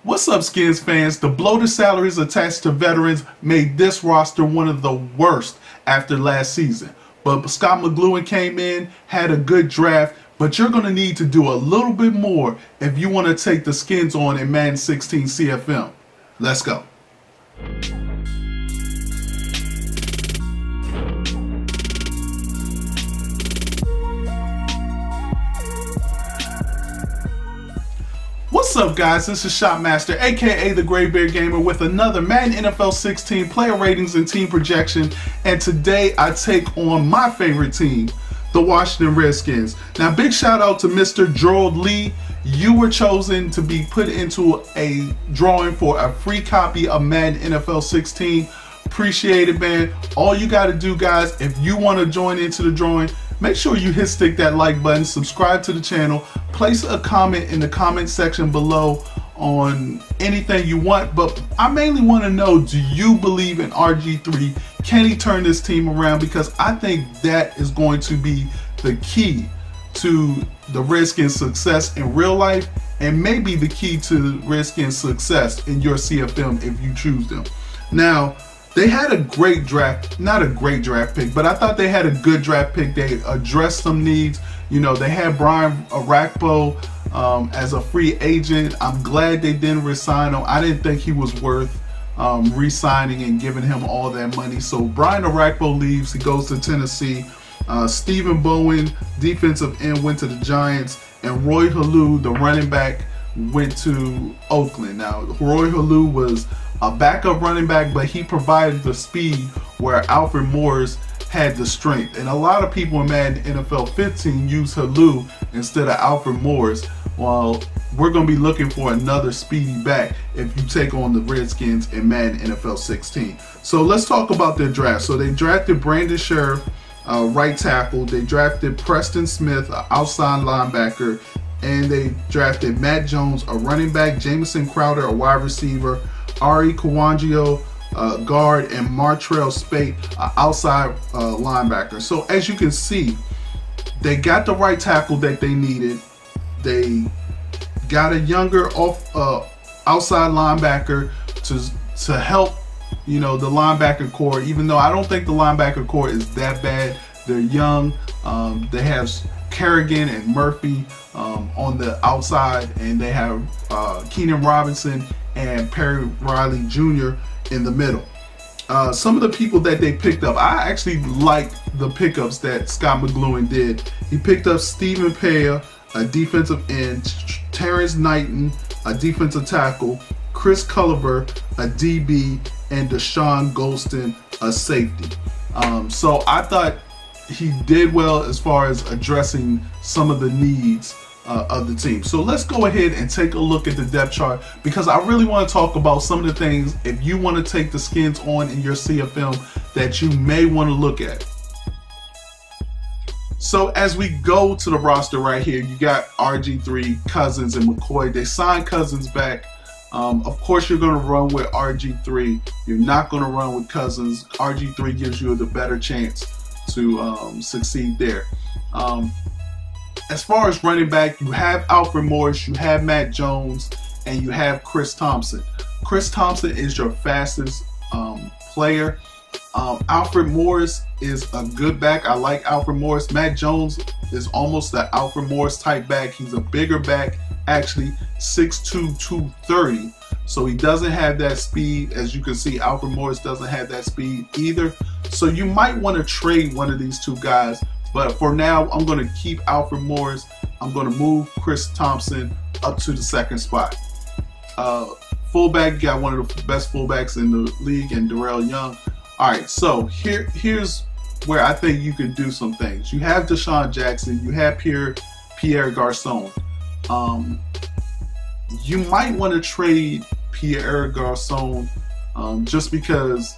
What's up, Skins fans? The bloated salaries attached to veterans made this roster one of the worst after last season. But Scott McCloughin came in, had a good draft, but you're going to need to do a little bit more if you want to take the Skins on in Madden 16 CFM. Let's go. What's up, guys? This is Shotmaster, aka the Graybeard Gamer, with another Madden NFL 16 player ratings and team projection. And today I take on my favorite team, the Washington Redskins. Now, big shout out to Mr. Gerald Lee. You were chosen to be put into a drawing for a free copy of Madden NFL 16. Appreciate it, man. All you got to do, guys, if you want to join into the drawing, make sure you stick that like button, subscribe to the channel, place a comment in the comment section below on anything you want. But I mainly want to know, do you believe in RG3? Can he turn this team around? Because I think that is going to be the key to the Redskins' success in real life, and maybe the key to Redskins' success in your CFM if you choose them. Now, they had a great draft, not a great draft pick, but I thought they had a good draft pick. They addressed some needs. You know, they had Orakpo as a free agent. I'm glad they didn't re-sign him. I didn't think he was worth re-signing and giving him all that money. So Brian Orakpo leaves. He goes to Tennessee. Stephen Bowen, defensive end, went to the Giants. And Roy Helu, the running back, went to Oakland. Now, Roy Helu was a backup running back, but he provided the speed where Alfred Morris had the strength. And a lot of people in Madden NFL 15 use Helu instead of Alfred Morris. Well, we're going to be looking for another speedy back if you take on the Redskins in Madden NFL 16. So let's talk about their draft. So they drafted Brandon Sheriff, right tackle. They drafted Preston Smith, outside linebacker. And they drafted Matt Jones, a running back, Jamison Crowder, a wide receiver, Ari Kawangio, guard, and Martrell Spate, outside linebacker. So as you can see, they got the right tackle that they needed. They got a younger outside linebacker to help, you know, the linebacker core. Even though I don't think the linebacker core is that bad, they're young. They have Kerrigan and Murphy on the outside, and they have Keenan Robinson and Perry Riley Jr. in the middle. Some of the people that they picked up, I actually like the pickups that Scott McCloughin did. He picked up Stephen Paea, a defensive end, Terrance Knighton, a defensive tackle, Chris Culliver, a DB, and Dashon Goldson, a safety. So I thought he did well as far as addressing some of the needs of the team. So let's go ahead and take a look at the depth chart, because I really want to talk about some of the things, if you want to take the Skins on in your CFM, that you may want to look at. So as we go to the roster right here, you got RG3, Cousins, and McCoy. They signed Cousins back. Of course, you're going to run with RG3. You're not going to run with Cousins. RG3 gives you the better chance to succeed there. As far as running back, you have Alfred Morris, you have Matt Jones, and you have Chris Thompson. Chris Thompson is your fastest player. Alfred Morris is a good back. I like Alfred Morris. Matt Jones is almost the Alfred Morris type back. He's a bigger back, actually 6'2", 230. So he doesn't have that speed. As you can see, Alfred Morris doesn't have that speed either. So you might want to trade one of these two guys. But for now, I'm going to keep Alfred Morris. I'm going to move Chris Thompson up to the second spot. Fullback, you got one of the best fullbacks in the league, and Darrell Young. All right, so here's where I think you can do some things. You have Deshaun Jackson. You have Pierre Garcon. You might want to trade Pierre Garcon just because,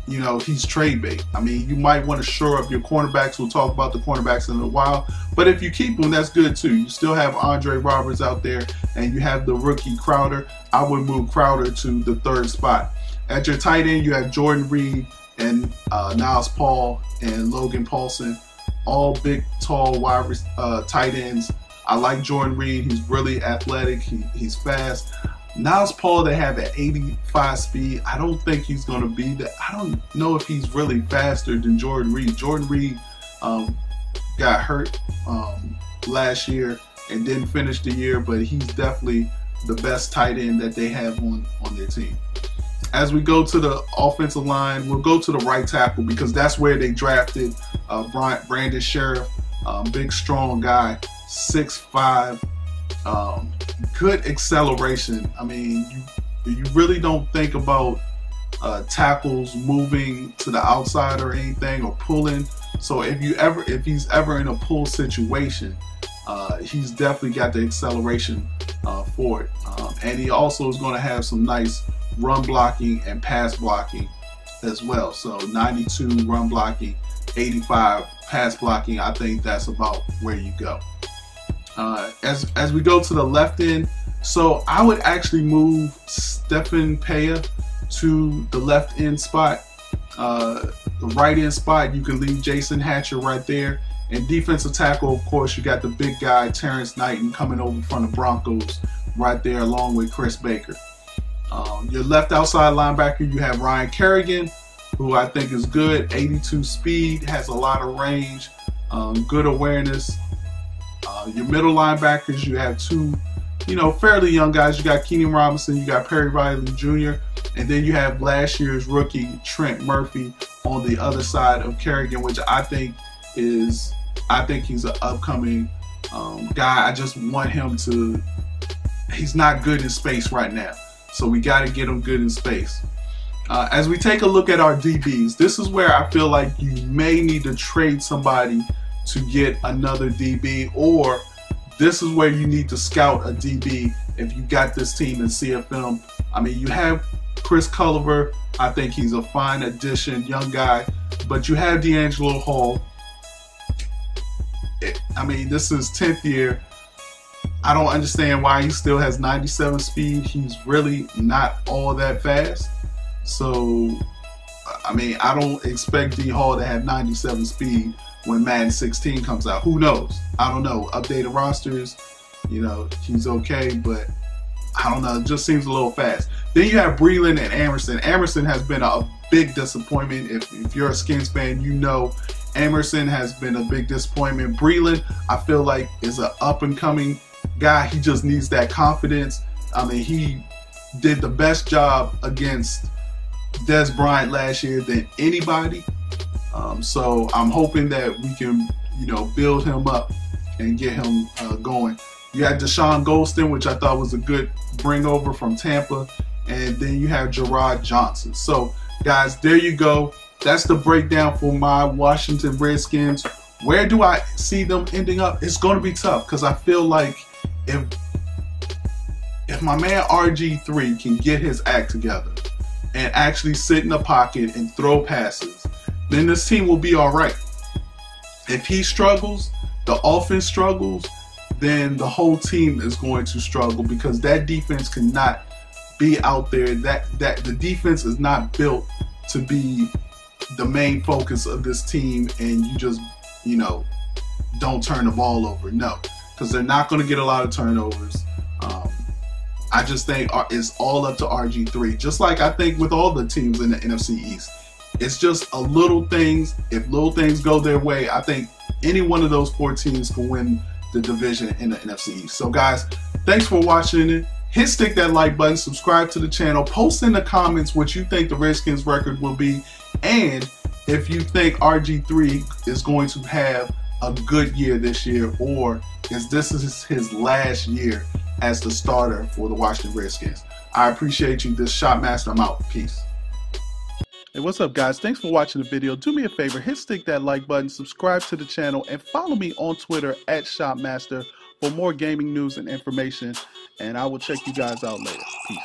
you know, he's trade bait. I mean, you might want to shore up your cornerbacks. We'll talk about the cornerbacks in a while. But if you keep them, that's good too. You still have Andre Roberts out there, and you have the rookie Crowder. I would move Crowder to the third spot. At your tight end, you have Jordan Reed and Niles Paul and Logan Paulson. All big, tall, wide tight ends. I like Jordan Reed. He's really athletic. He's fast. Niles Paul, they have at 85 speed. I don't think he's going to be that. I don't know if he's really faster than Jordan Reed. Jordan Reed got hurt last year and didn't finish the year, but he's definitely the best tight end that they have on their team. As we go to the offensive line, we'll go to the right tackle because that's where they drafted Brandon Sheriff, big strong guy, 6'5", good acceleration. I mean, you really don't think about tackles moving to the outside or anything or pulling. So if he's ever in a pull situation, he's definitely got the acceleration for it. And he also is going to have some nice run blocking and pass blocking as well. So 92 run blocking, 85 pass blocking. I think that's about where you go. As we go to the left end, so I would actually move Stephen Paea to the left end spot. The right end spot, you can leave Jason Hatcher right there. And defensive tackle, of course, you got the big guy, Terrance Knighton, coming over from the Broncos right there, along with Chris Baker. Your left outside linebacker, you have Ryan Kerrigan, who I think is good, 82 speed, has a lot of range, good awareness. Your middle linebackers, you have two, fairly young guys. You got Keenan Robinson, you got Perry Riley Jr., and then you have last year's rookie Trent Murphy on the other side of Kerrigan, which I think he's an upcoming guy. I just want him to, he's not good in space right now. So we got to get him good in space. As we take a look at our DBs, this is where I feel like you may need to trade somebody to get another DB, or this is where you need to scout a DB if you got this team in CFM. I mean, you have Chris Culliver. I think he's a fine addition, young guy, but you have DHall. I mean, this is 10th year. I don't understand why he still has 97 speed. He's really not all that fast. So, I mean, I don't expect DHall to have 97 speed when Madden 16 comes out. Who knows? I don't know. Updated rosters, he's okay, but I don't know. It just seems a little fast. Then you have Breland and Emerson. Emerson has been a big disappointment. If you're a Skins fan, Emerson has been a big disappointment. Breland, I feel like, is an up-and-coming guy. He just needs that confidence. I mean, he did the best job against Des Bryant last year than anybody. So I'm hoping that we can, build him up and get him going. You had Dashon Goldson, which I thought was a good bring over from Tampa. And then you have Gerard Johnson. So, guys, there you go. That's the breakdown for my Washington Redskins. Where do I see them ending up? It's going to be tough because I feel like if my man RG3 can get his act together and actually sit in the pocket and throw passes, then this team will be all right. If he struggles, the offense struggles, then the whole team is going to struggle because that defense cannot be out there. That the defense is not built to be the main focus of this team, and you just, don't turn the ball over. No, because they're not going to get a lot of turnovers. I just think it's all up to RG3, just like I think with all the teams in the NFC East. It's just a little things. If little things go their way, I think any one of those 4 teams can win the division in the NFC East. So, guys, thanks for watching it. Stick that like button, subscribe to the channel, post in the comments what you think the Redskins record will be, and if you think RG3 is going to have a good year this year, or this is his last year as the starter for the Washington Redskins. I appreciate you. This Shotmaster, I'm out. Peace. Hey, what's up, guys? Thanks for watching the video. Do me a favor, stick that like button, subscribe to the channel, and follow me on Twitter at Shotmaster for more gaming news and information. And I will check you guys out later. Peace.